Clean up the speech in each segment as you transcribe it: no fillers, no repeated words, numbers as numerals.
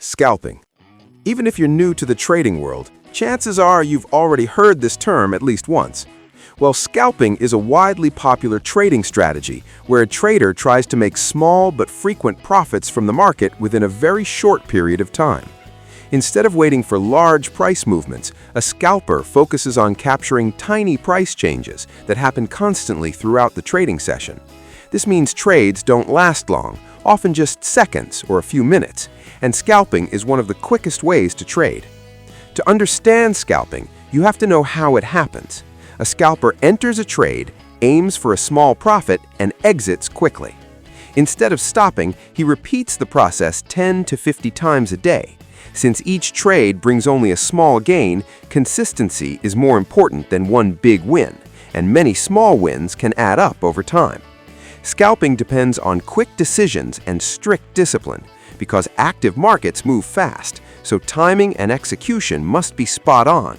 Scalping. Even if you're new to the trading world, chances are you've already heard this term at least once. Well, scalping is a widely popular trading strategy where a trader tries to make small but frequent profits from the market within a very short period of time. Instead of waiting for large price movements, a scalper focuses on capturing tiny price changes that happen constantly throughout the trading session. This means trades don't last long, often just seconds or a few minutes, and scalping is one of the quickest ways to trade. To understand scalping, you have to know how it happens. A scalper enters a trade, aims for a small profit, and exits quickly. Instead of stopping, he repeats the process 10 to 50 times a day. Since each trade brings only a small gain, consistency is more important than one big win, and many small wins can add up over time. Scalping depends on quick decisions and strict discipline, because active markets move fast, so timing and execution must be spot on.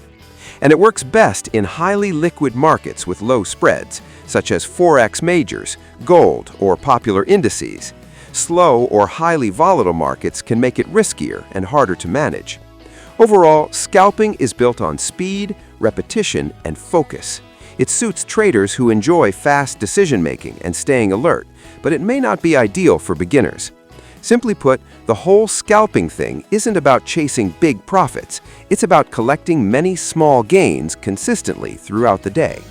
And it works best in highly liquid markets with low spreads, such as forex majors, gold, or popular indices. Slow or highly volatile markets can make it riskier and harder to manage. Overall, scalping is built on speed, repetition, and focus. It suits traders who enjoy fast decision-making and staying alert, but it may not be ideal for beginners. Simply put, the whole scalping thing isn't about chasing big profits. It's about collecting many small gains consistently throughout the day.